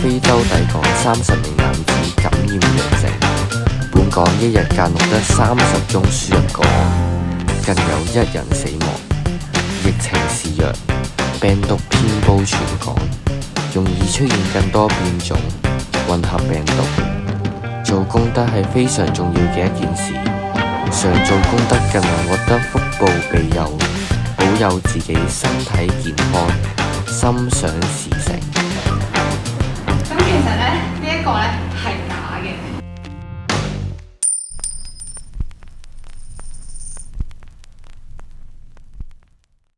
非洲抵港30名男子感染陽性，本港一日間錄得30宗輸入個案，更有1人死亡。疫情肆虐，病毒遍佈全港，容易出現更多變種混合病毒。做功德係非常重要嘅一件事，常做功德更能獲得福報庇佑，保佑自己身體健康，心想事成。